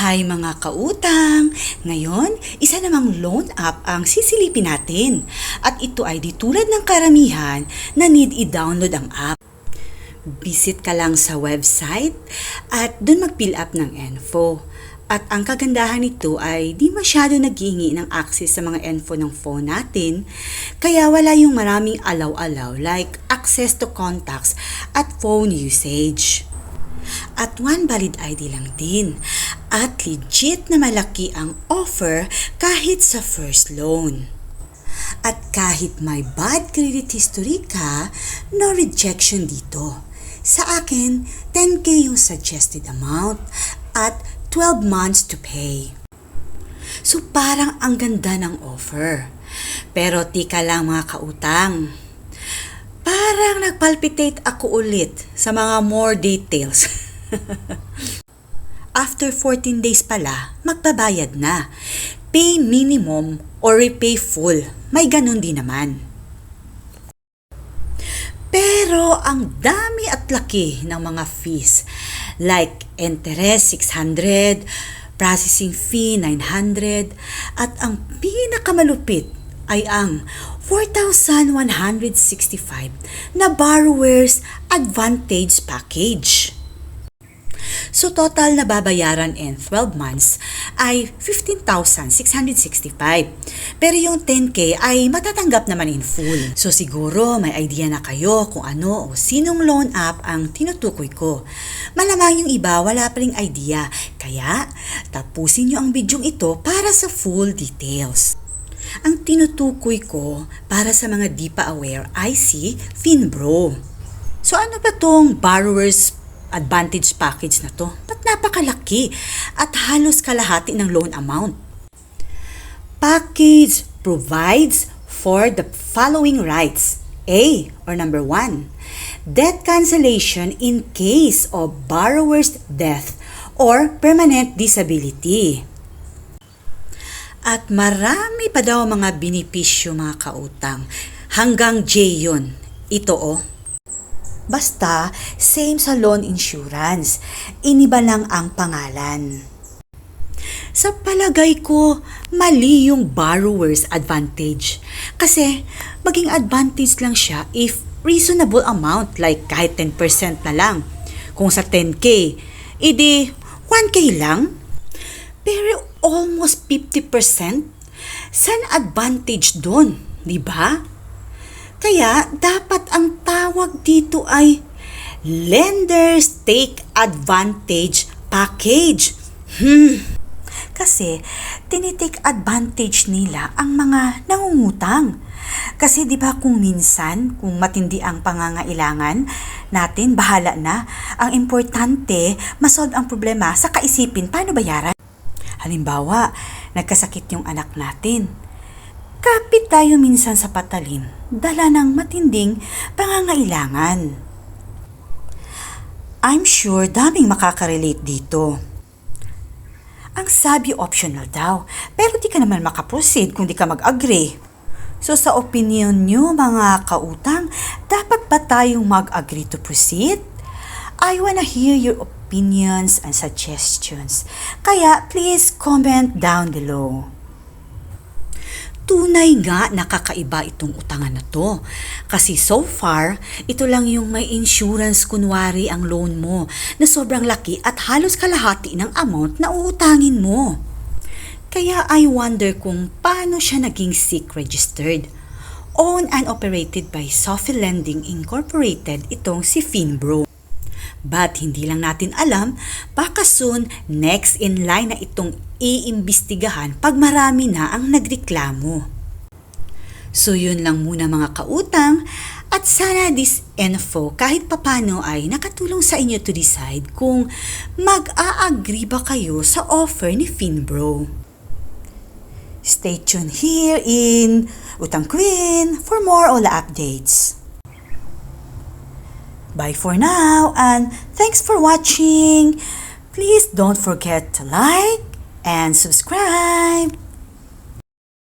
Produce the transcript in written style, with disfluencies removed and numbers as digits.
Hi mga kautang! Ngayon, isa namang loan app ang sisilipin natin. At ito ay di tulad ng karamihan na need i-download ang app. Visit ka lang sa website at dun mag-fill up ng info. At ang kagandahan nito ay di masyado naghihingi ng access sa mga info ng phone natin, kaya wala yung maraming allow-allow like access to contacts at phone usage. At one valid ID lang din. At legit na malaki ang offer kahit sa first loan. At kahit may bad credit history ka, no rejection dito. Sa akin, 10K yung suggested amount at 12 months to pay. So parang ang ganda ng offer. Pero tika lang mga kautang. Parang nagpalpitate ako ulit sa mga more details. After 14 days pala, magbabayad na. Pay minimum or repay full. May ganun din naman. Pero ang dami at laki ng mga fees. Like interest 600, processing fee 900, at ang pinakamalupit ay ang 4,165 na borrower's advantage package. So total na babayaran in 12 months ay 15,665. Pero yung 10K ay matatanggap naman in full. So siguro may idea na kayo kung ano o sinong loan app ang tinutukoy ko. Malamang yung iba wala pa ring idea. Kaya tapusin nyo ang bidyong ito para sa full details. Ang tinutukoy ko para sa mga di pa aware ay si Finbro. So ano ba tong borrower's advantage package na to? Ba't napakalaki at halos kalahati ng loan amount? Package provides for the following rights. A, or number 1, debt cancellation in case of borrower's death or permanent disability. At marami pa daw mga benepisyo mga kautang. Hanggang J yun. Ito Basta, same sa loan insurance. Iniba lang ang pangalan. Sa palagay ko, mali yung borrower's advantage. Kasi, maging advantage lang siya if reasonable amount like kahit 10% na lang. Kung sa 10K, edi 1K lang. Pero almost 50%? San advantage doon? Diba? Kaya dapat ang tawag dito ay Lender's Take Advantage Package. Kasi tinitake advantage nila ang mga nangungutang. Kasi di ba kung minsan, kung matindi ang pangangailangan natin, bahala na. Ang importante, masolve ang problema sa kaisipin paano bayaran. Halimbawa, nagkasakit yung anak natin. Kapit tayo minsan sa patalim, dala ng matinding pangangailangan. I'm sure daming makakarelate dito. Ang sabi optional daw, pero di ka naman makaproceed kung di ka mag-agree. So sa opinion nyo mga kautang, dapat ba tayong mag-agree to proceed? I wanna hear your opinions and suggestions. Kaya please comment down below. Tunay nga nakakaiba itong utangan na to. Kasi so far, ito lang yung may insurance kunwari ang loan mo na sobrang laki at halos kalahati ng amount na uutangin mo. Kaya I wonder kung paano siya naging SIC registered. Owned and operated by Sophie Lending Incorporated itong si Finbro. But hindi lang natin alam, baka soon next in line na itong iimbestigahan pag marami na ang nagreklamo. So yun lang muna mga kautang, at sana this info kahit papano ay nakatulong sa inyo to decide kung mag-a-agree ba kayo sa offer ni Finbro. Stay tuned here in Utang Queen for more Ola updates. Bye for now and thanks for watching. Please don't forget to like and subscribe.